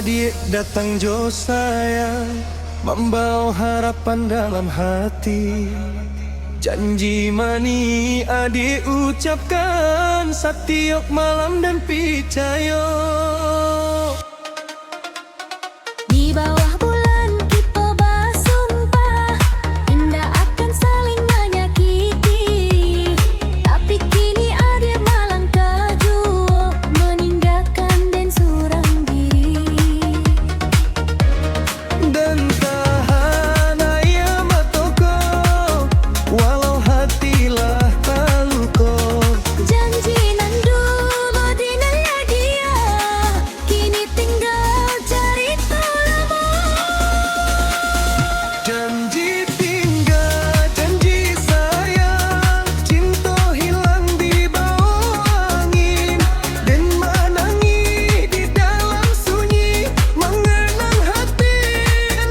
adik datang jo sayang, membawa harapan dalam hati. Janji mani adik ucapkan setiap malam dan picayo. Di bawah bulan kita bersumpah, indah akan saling menyakiti. Tapi kini adik melangkah jauh, meninggalkan dan surang diri. Dan tahan ayam matoko, walau hatilah taluko. Janji nan dulu dinanya dia, kini tinggal cerita lama. Janji tinggal, janji sayang, cinta hilang di bawah angin. Dan menangi di dalam sunyi, mengenang hati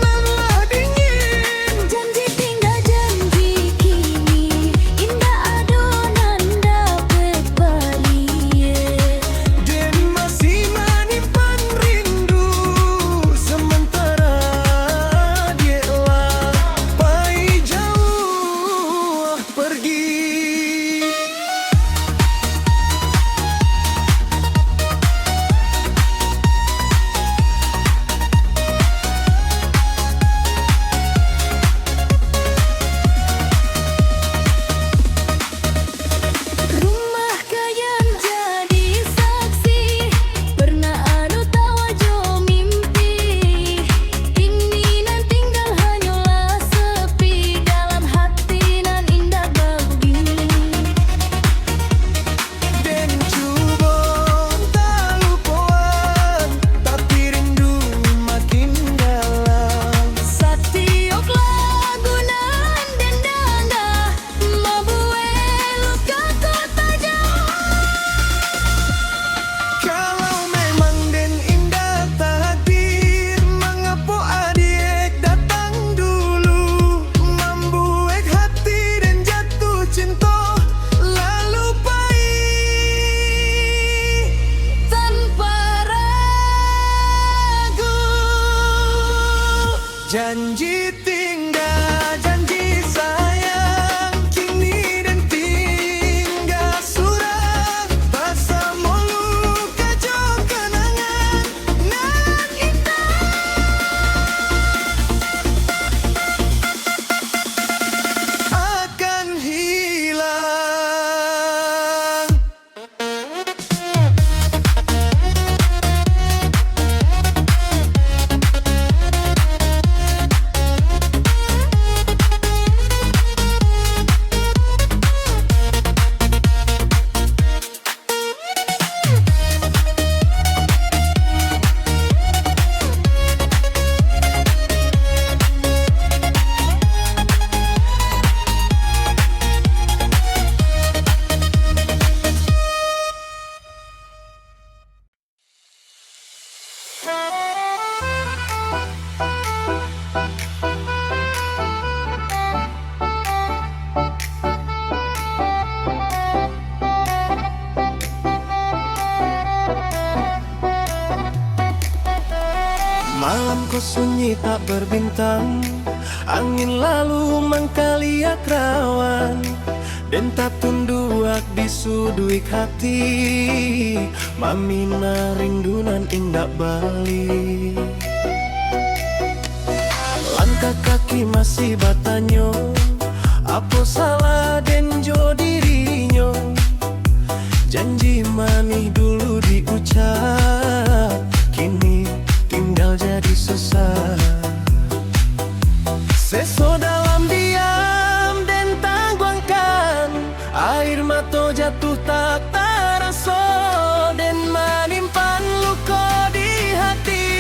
nanlah dingin. Janji tinggal janji kini, indah adonan dapat balik. Dan masih menyimpan rindu, sementara dialah pai jauh pergi. Rumah kayan jadi saksi, pernah adu tawa jo mimpi. Kini nan tinggal hanyalah sepi, dalam hati nan indah begini. Dan coba tak lupakan, tapi rindu makin dalam. Setiap lagu nan dendanga, membuat luka kota jauh. Kalau memang den indah takdir, mengapa adik datang dulu, membuat hati dan jatuh cinta lalu pahit Tanpa ragu, janji tinggal, janji sayang, kini dan tinggal surat. Pasal mulu kajo kenangan nan indah akan hilang. Malam kau sunyi tak berbintang, angin lalu mengkaliak rawan. Dan tak tunduak di suduik hati, mamina rindunan indak balik. Langkah kaki masih batanyo, apa salah den jo dirinya. Janji manis dulu diucap, kini tinggal jadi susah. Seso dalam diam dan tangguangkan, air mata jatuh tak terasa, dan menimpan luka di hati,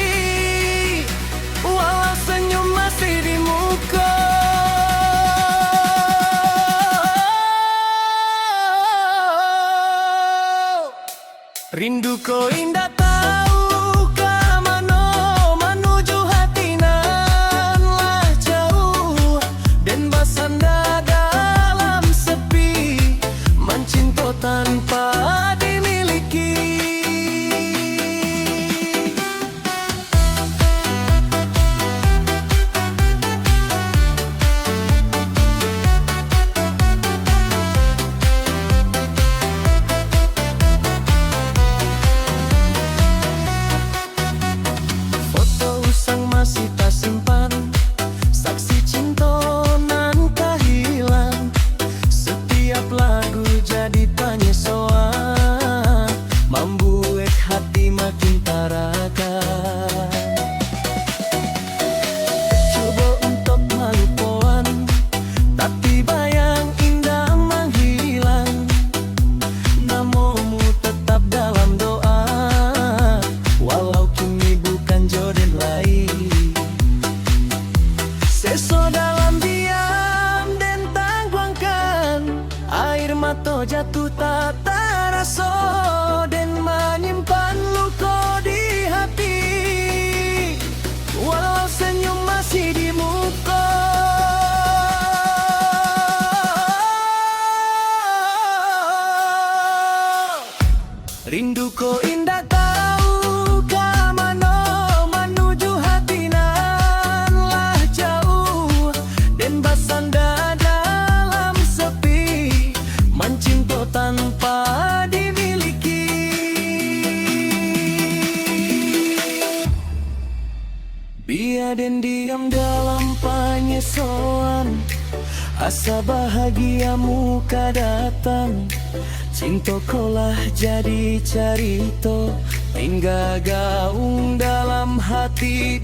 walau senyum masih di muka. Rindu ko indah tahu ke mana menuju hati nan lah jauh, dan bersandar dalam sepi, mencinta tanpa dimiliki. hati makin tarakan. Coba untuk melupakan, tapi bayang indah menghilang. Namamu tetap dalam doa, walau kini bukan jodoh lain. Seso dalam diam dan tangguangkan, air mata jatuh tak terasa dan menyimpan luka di hati. Walau senyum masih di muka, rindu ko indah tahu ke mana menuju hati nan lah jauh dan bersandar dalam sepi, mencinta tanpa dimiliki. Biar dan diam dalam penyesalan, asa bahagiamu ka datang. Cinta kolah jadi cerita, hingga gaung dalam hati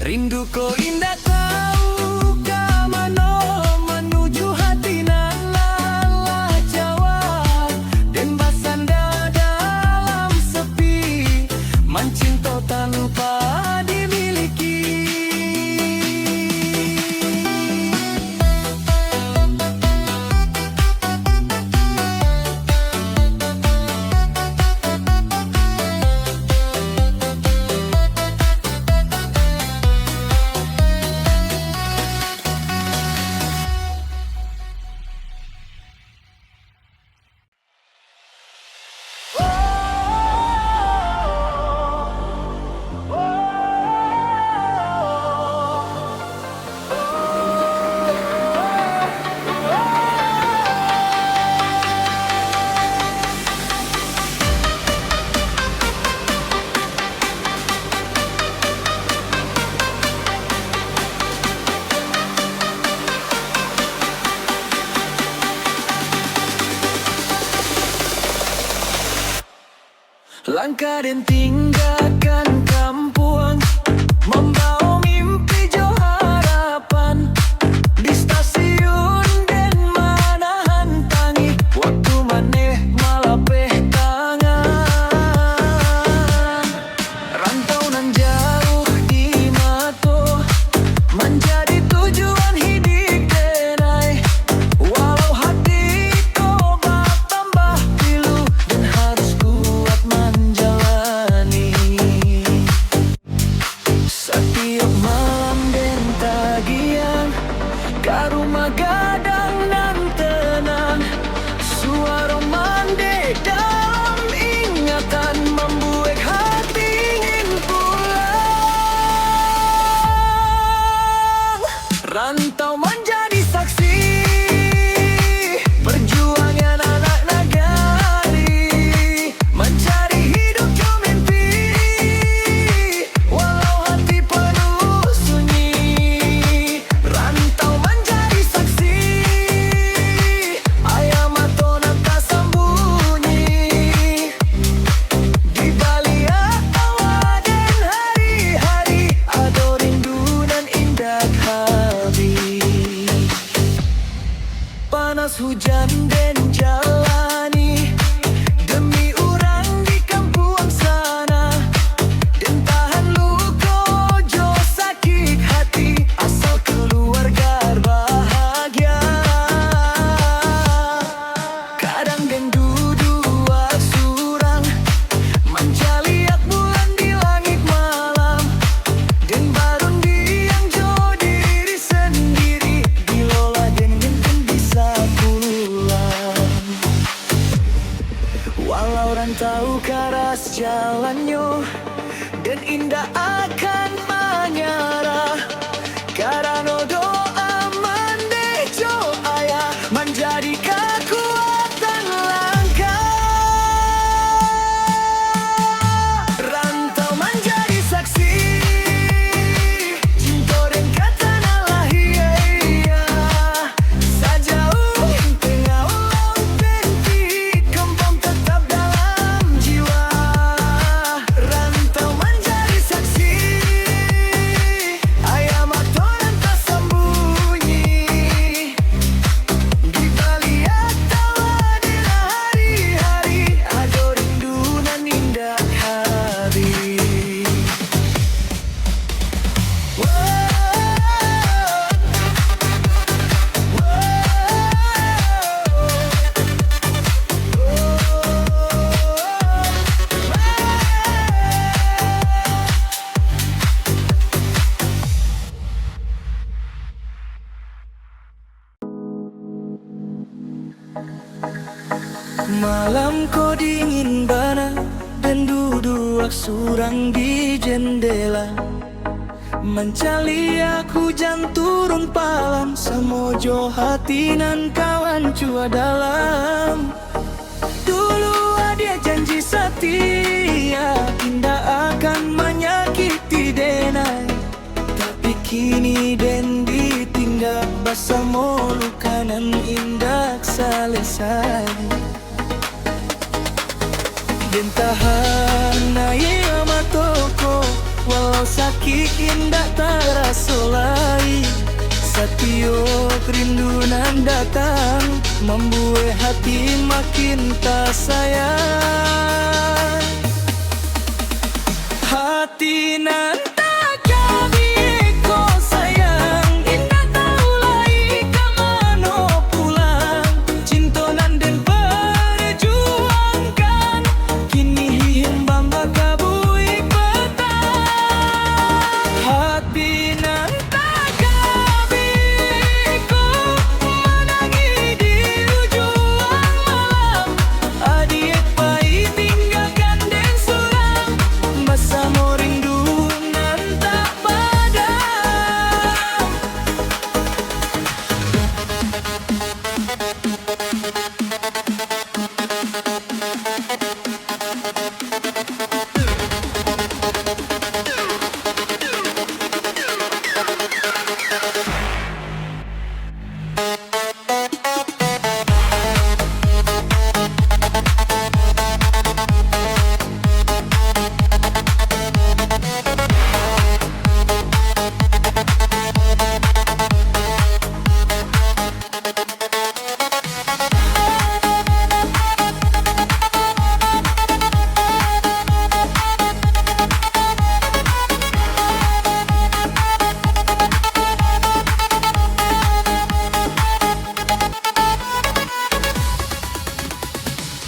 rindu ko indah tahu ke mana menuju hati nan lelah jauh dan bersandar dalam sepi, mencinta tanpa dimiliki. Langkah dan tinggalkan kampung, membawa mimpi jauh harapan. Di stasiun dan manahan tangi, waktu maneh malapeh tangan. Rantau nan jauh di mata, menjadi tujuan hidup denai. Walau hati coba tambah pilu dan harus kuat menjalani. Setiap malam dan tagihan, ke rumah gadang nan tenang. Suara mandi dalam ingatan, membuat hati ingin pulang. Rantau menjadi saksi perjuangan anak negari, mencari hidup jauh mimpi, walau hati penuh sunyi. Rantau menjadi saksi, ayam mata nan tak sembunyi. Di balik awal dan hari-hari, ada rindu nan indah habis. Panas hujan dan jalani demi orang di kampung sana, dan tahan luka jo sakit hati asal keluarga bahagia. Kadang dan dua surang menjaliak bulan di langit malam, dan barun diang jo diri sendiri, dilola dan bisa pulang. Malam ko dingin bana dan duduk surang di jendela. Mencaliak hujan turun palam, semojo hati nan kawan cua dalam. Dulu dia janji setia, tidak akan menyakiti denai. Tapi kini den ditinggal, basa molu kanan indak selesai. Den tahan naik ama toko, walau sakit indah terasa lai. Setiap rindu nan datang, membuat hati makin tak sayang. Hati nan tak kabih ko sayang, indah tahu lai kamano pulang. Cinta nan den perjuangkan, kini himbang baka buik petang. Hati nan tak kabih ko menangi di ujung malam. Adik pai tinggalkan den suram, bersama rindu nan tak padam.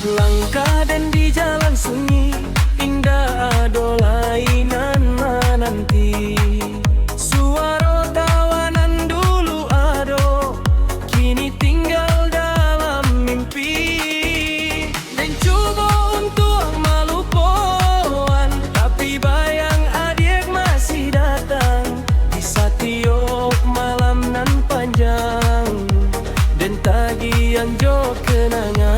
Langkah dan di jalan sunyi, indah ado lainan menanti. Suara tawanan dulu ado, kini tinggal dalam mimpi. Dan coba untuk melupakan, tapi bayang adik masih datang di setiap malam nan panjang, dan tagihan jo kenangan.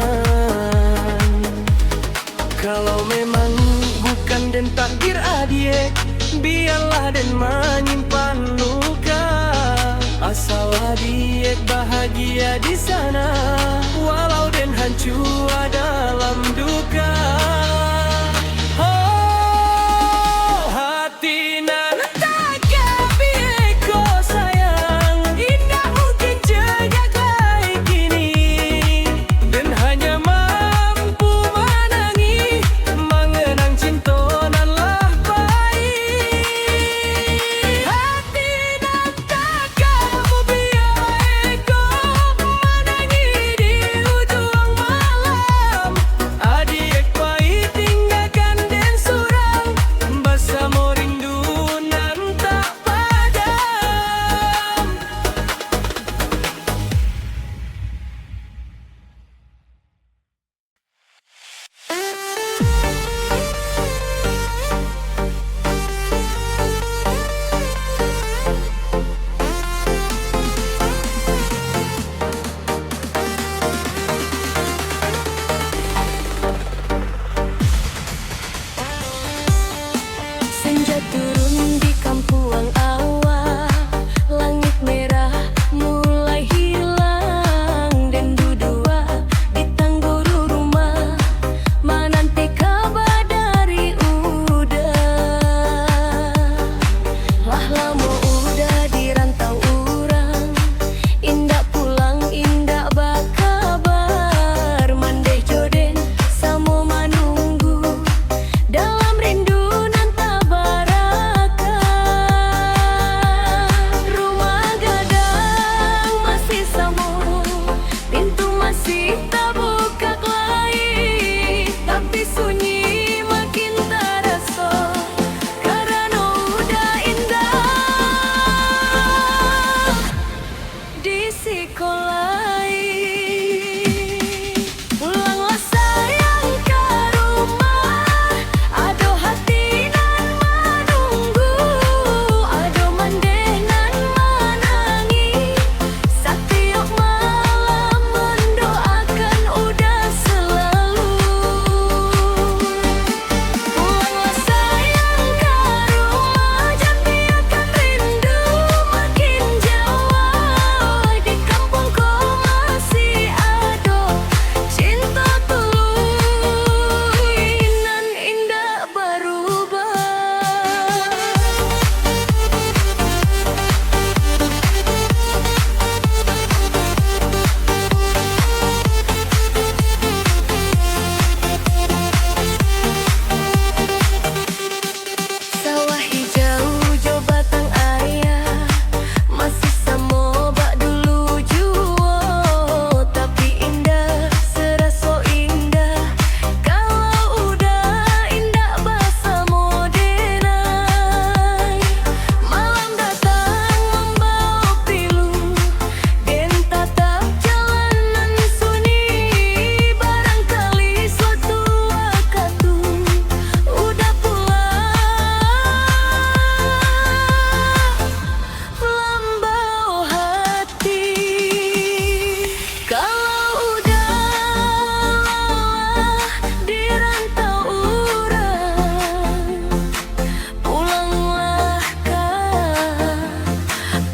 Kalau memang bukan den takdir adik, biarlah den menyimpan luka. Asal adik bahagia di sana, walau den hancur dalam duka. Oh, hati nan tak kabih ko sayang, indah mungkin jaga lagi kini, dan hanya mampu menangi, mengenang cinta nan lah baik. Hati nan tak kamu biar ko menangi di ujung malam. Adik pai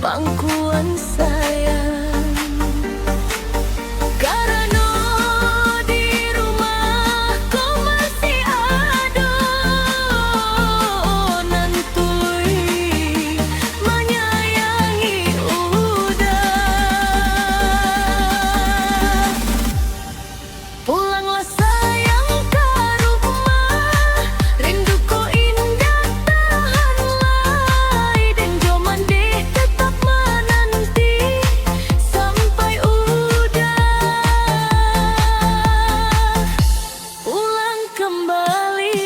pangkuan sayang. Karena di rumah kau masih ada nan tuluy menyayangi udah. Pulanglah sayang ke rumah, rindu ko indah tahanlah, dan joman deh tetap menanti sampai udah pulang kembali.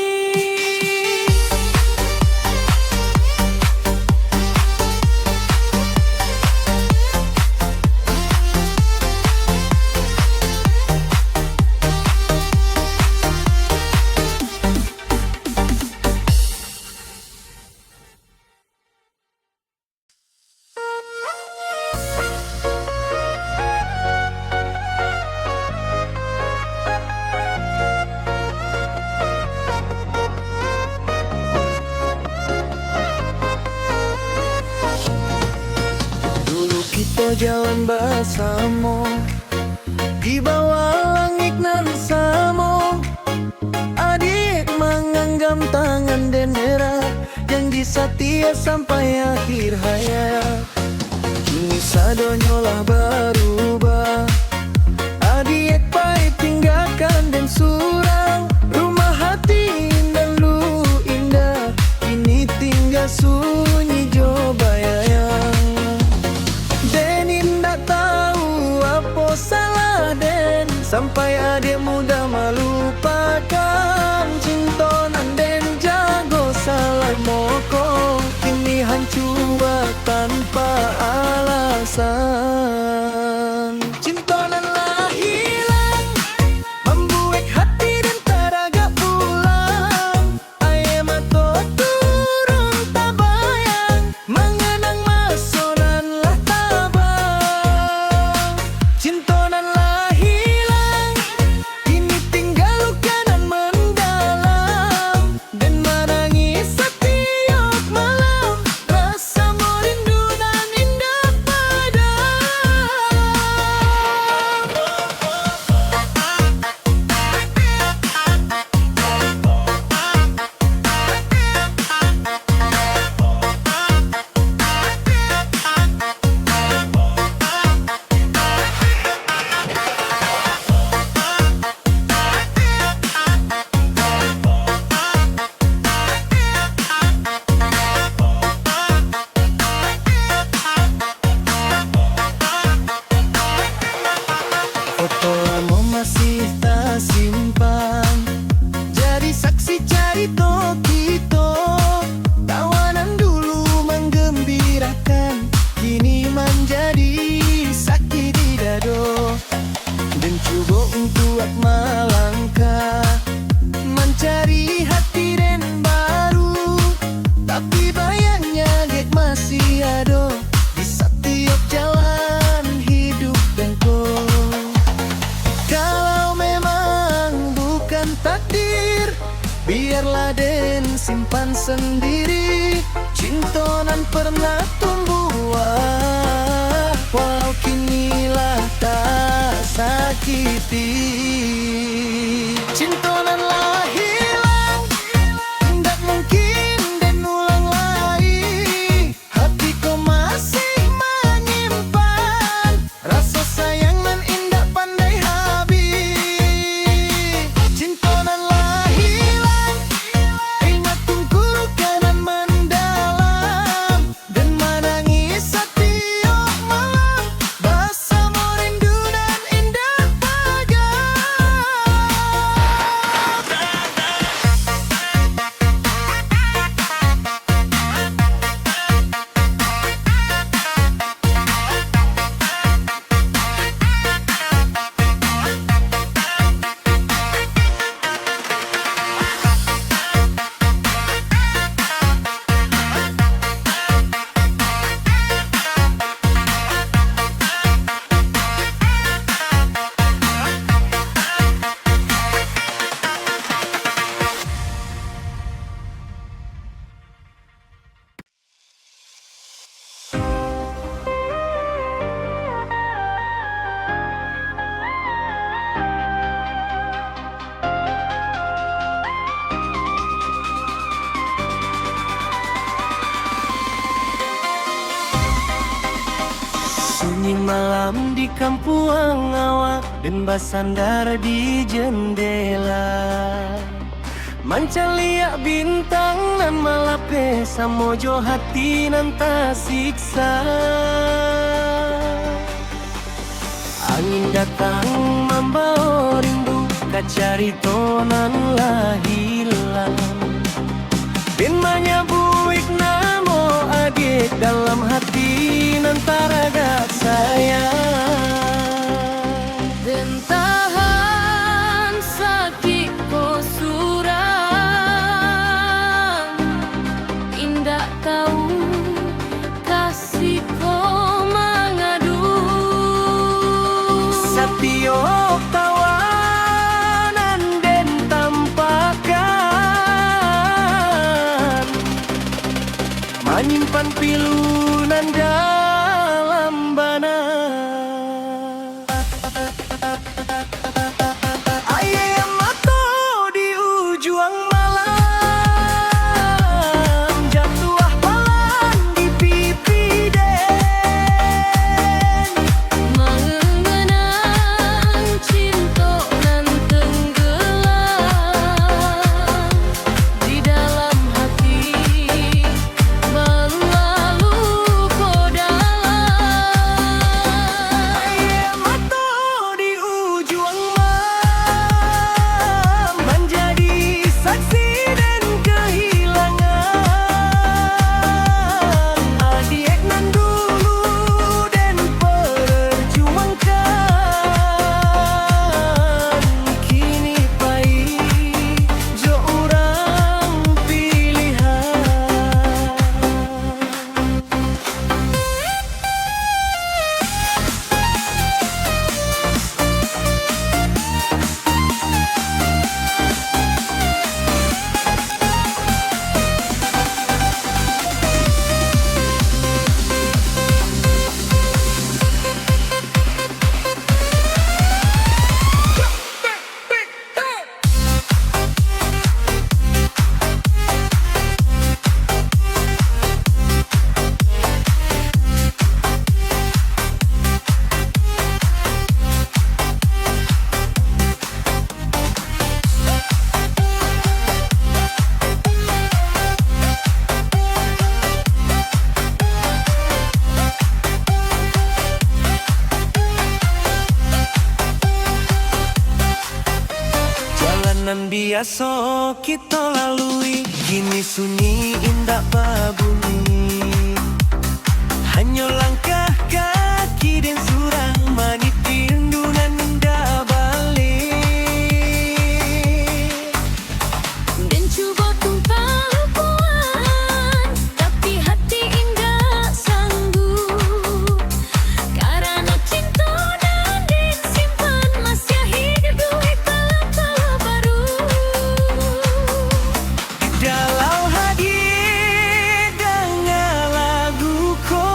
Dulu kita jalan bersama di bawah langit nan sama. Adik mengenggam tangan dan erat, janji setia sampai akhir hayat. Kini sadonyo lah berubah, adik baik tinggalkan dan surang. Rumah hati dan lu indah, kini tinggal sunyi jo bayang. Den indah tahu apa salah Den, sampai adik muda melupakan cintonan Den jago salah moko, kini hancur tanpa alasan. Cintonan lah hilang, membuat hati dan taraga pulang. Aye mato turun tabayang, mengenang masonan lah tabang. Cintonan lah hilang, kini tinggal luka dan mendalam, dan menangis setiap malam, rasa merindu dan indah padam. Foto lama masih tak simpan, jadi saksi carito kita. Tawanan dulu menggembirakan, kini menjadi sakit di dado. Dan coba untuk melangkah, mencari hati dan baru, tapi bayangnya get masih ada di setiap jalan hidup dan kau. Kalau memang bukan takdir, biarlah Den simpan sendiri. Cintonan pernah tumbuh buah, walau kinilah tak sakiti. Cintonan lah hilang, tidak mungkin Dan ulang lagi. Hatiku masih menyimpan rasa sayang nan indah pandai habis. Cintonan lah hilang, ingat tunggu kanan mendalam, dan menangis setiap malam, rasa merindu dan indah padam. Sunyi malam di kampung awak dan bersandar di jendela. Mancalia bintang nan malape samojo hati nan tak siksa. Angin datang membawa rindu kacari tonan lah hilang. Ben manyabuik namo adik dalam hati nan taradak sayang. Dan tahan sakit ko surang, indak tahu kasih ko mengadu. Setiap tawanan dan tampakan menyimpan pilunan dalam bana. Ayam mata di ujung malam, jatuh palan di pipi den. Mengenang cinta nan tenggelam di dalam hati, berlalu ko dalam. Ayam mata di ujung malam, menjadi saksi dan kehilangan adik nan dulu dan perjuangkan. Kini pahit jo orang pilihan. Jalanan biasa kita lalui, kini sunyi indah babunyi. Hanya langkah kaki dan surang maniti rendunan indah balik. Dan cuba tumpah lupuan, tapi hati indah sanggup. Karena cinta dan disimpan masih hidup duit pala baru. Dalam hadir dengan laguku,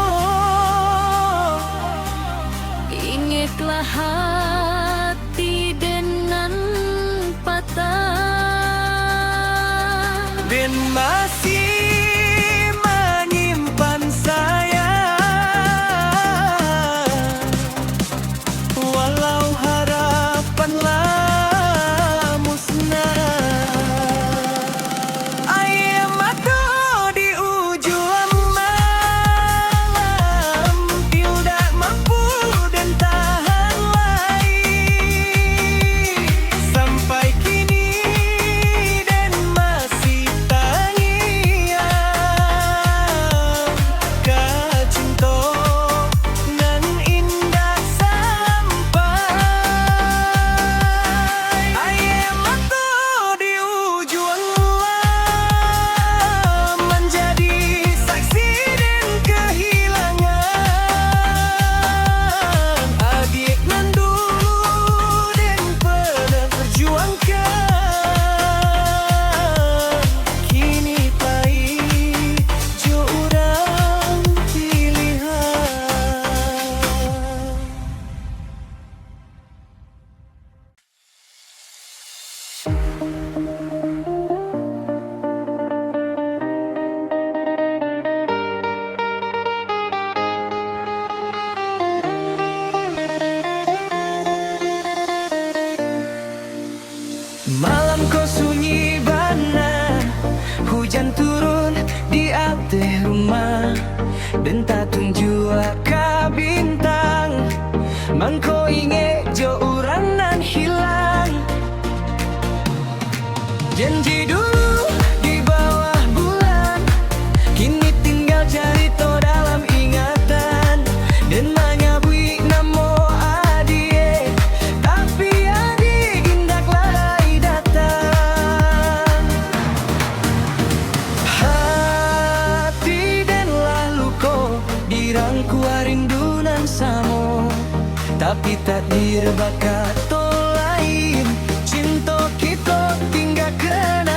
Ingatlah hati dengan patah. dan masih menyimpan sayang. Walau harapanlah musnah. Ayam mata di ujung malam, tidak mampu dan tahan lagi. dan tak tunjuk ka bintang. Mangko inge jo uranan hilang. Janji dulu di bawah bulan, kini tinggal cerita dalam ingatan. Dan manyabui namo adie, tapi adik indak lalai datang. Hati dan lalu ko dirangku rindunan samo, tapi takdir bakat to lain. Cinta kita tinggal kenangan.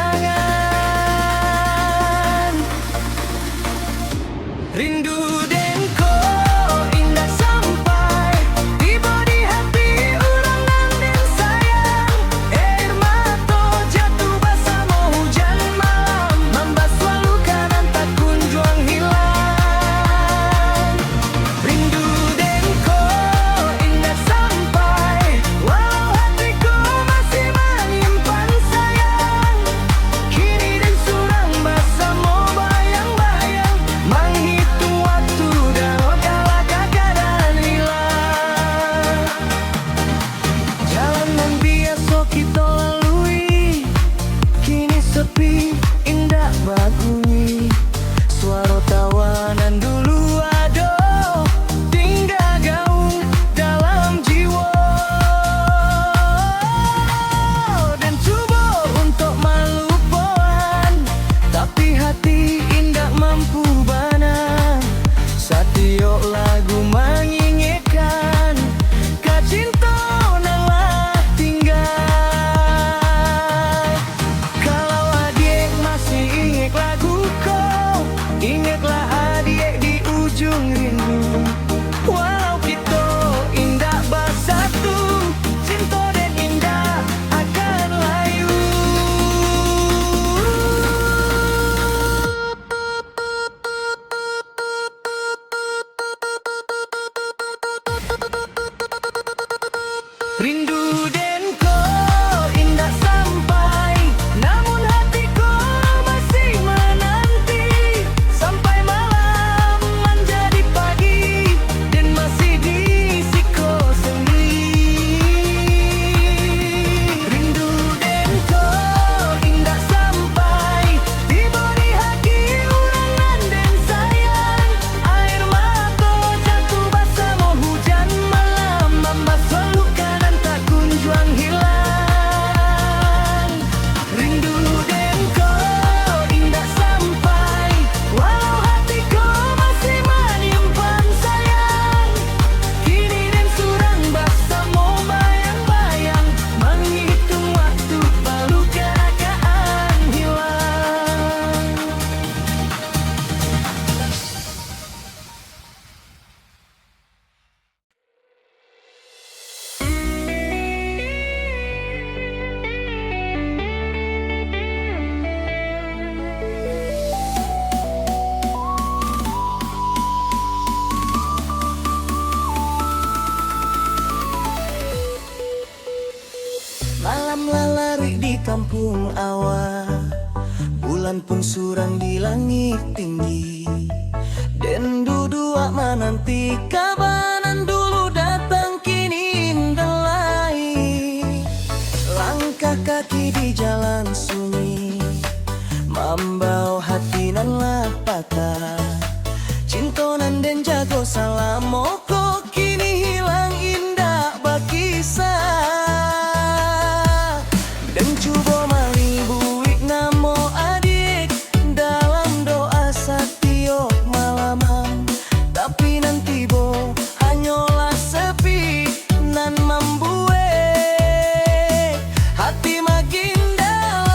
Rindu den ko indah sampai tiba di hati urangan den sayang. Air mata jatuh bersama hujan malam, membasuh luka dan tak kunjung hilang. Rindu den ko indah sampai walau hatiku masih menyimpan sayang. Kini den surang bersama bayang-bayang, menghitung waktu dalam kala keadaan hilang. Jalanan biasa kita lalui kini sepi, indah berbunyi. Suara tawanan dulu ada, tinggal gaung dalam jiwa. Dan coba untuk melupakan, tapi hati indah mampu bana. Setiap lagu mengingatkan ka cinta nalah tinggal. Kalau adik masih ingat lagu kau, ingatlah adik di ujung rindu. Walau kita indah bersatu, cinta dan indah akan layu. Rindu den ko indah sampai, namun hatiku masih menanti. Sampai malam menjadi pagi, dan masih di siko sendiri. Rindu den ko indah sampai tiba di hati urangan den sayang. Air mata jatuh bersama hujan malam, membasuh luka dan tak kunjung hilang. Rindu den ko indah sampai walau hatiku masih menyimpan sayang. Kini den surang bersama bayang-bayang, menghitung waktu baru keadaan hilang. Malam lalari di kampung awal, bulan pun surang di langit tinggi. Dan duduk menanti kabanan dulu datang, kini indah lain. Langkah kaki di jalan sunyi, membawa hati nan lah patah. Cinta nan den jago salamoko, kini hilang indah berkisah. Dan coba malibui namo adik dalam doa setiap malaman, tapi nanti bo hanyalah sepi nan membuat hati makin dalam.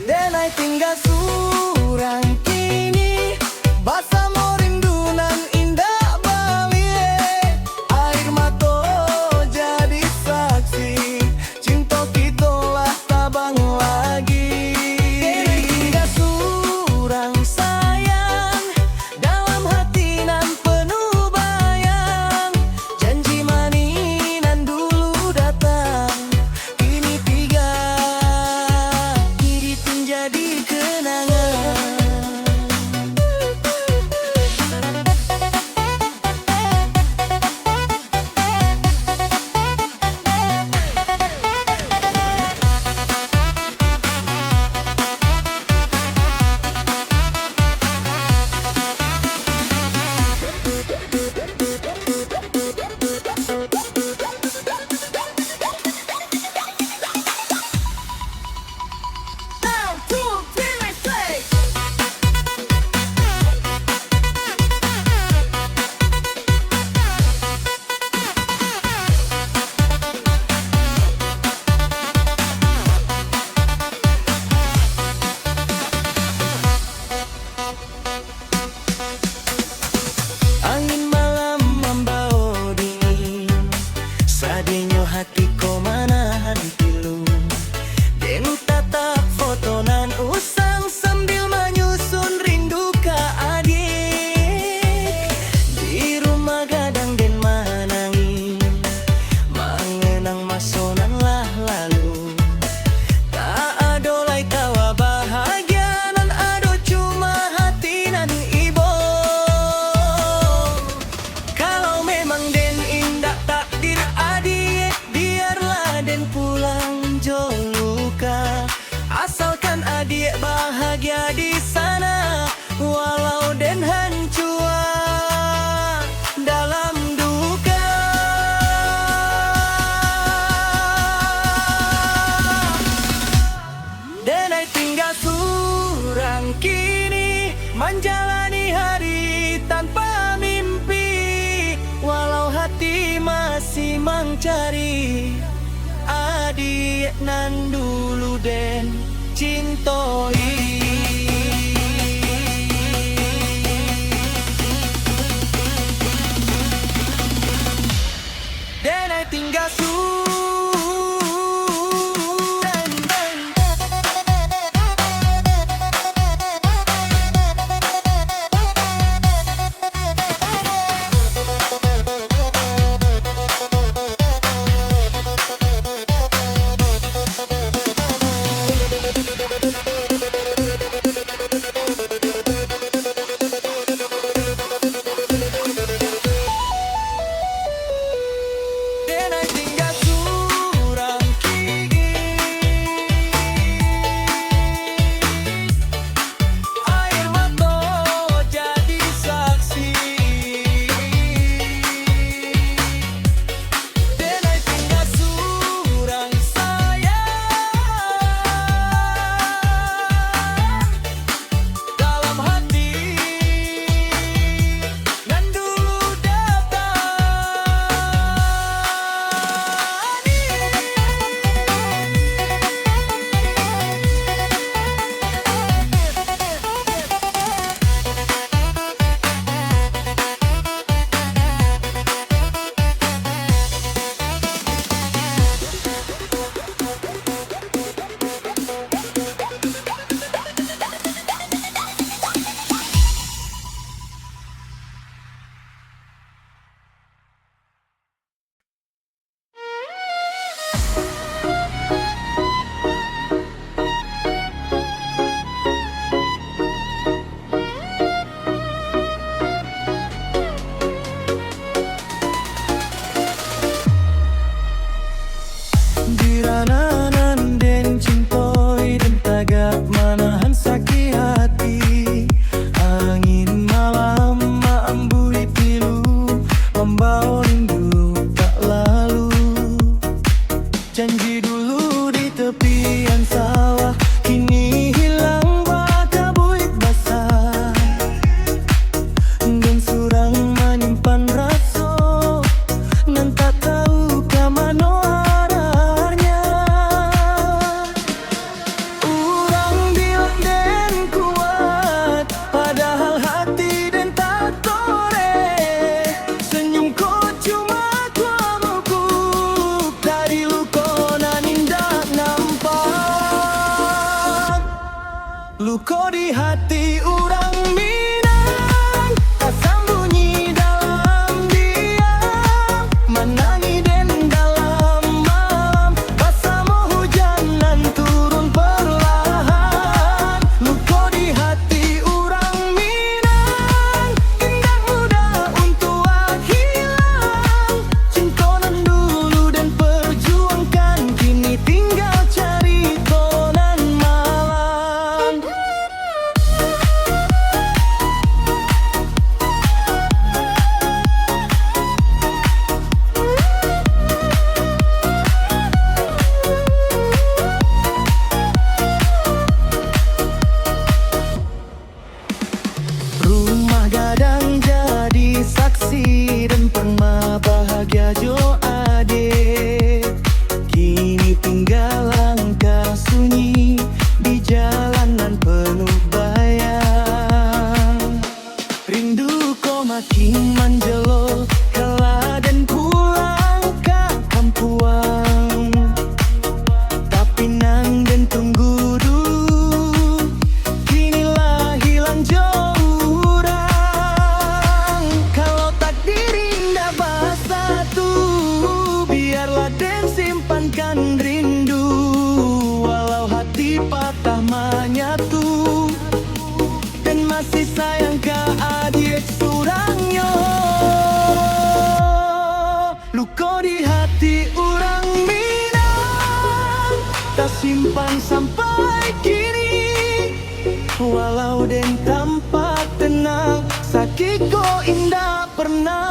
Dan I tinggal surang kini bersama rindunan indah balik. Air mata jadi saksi, cinta kita lah tabang lagi. Dan I tinggal surang sayang, dalam hati nan penuh bayang. Janji mani nan dulu datang, kini tiga bahagia di sana, walau den hancur dalam duka. Den ai tinggal surang kini, menjalani hari tanpa mimpi, walau hati masih mencari adik nan dulu den cintoi. Den ai tinggal dirananan den cintoi, den tagap manahan sakit hati. Angin malam maambui pilu, membawa rindu tak lalu. Janji dulu di tepian sawah, kini hilang bakabuik basah. Dan surang menyimpan rasa, nan tak tahu ke mana arahnya. Urang bilang den kuat, padahal hati den tak tore. Senyum ko cuma ku amukuk, dari luka nan indah nampak. Luka di hati urang Minang, tak sembunyi dalam diam. Menangi den dalam malam, bersama hujan nan turun perlahan. Luka di hati urang Minang, indah mudah untuk hilang. Cinta nan dulu dan perjuangkan, kini tinggal cari tonan malam. Rumah gadang jadi saksi, dan pernah bahagia jo adik. Kini tinggal langkah sunyi di jalanan penuh bayang. Rindu ko makin menjelo, kala dan pulang ke kampuang. Tapi nang den tunggu dulu, kinilah hilang jauh urang. Kalau takdir indah bersatu, biarlah den simpankan rindu. Walau hati patah menyatu, dan masih sayang ke adik surangnya. Luka di hati urang Minang, tak simpan sampai kini. Walau den tampak tenang, sakitku indah pernah.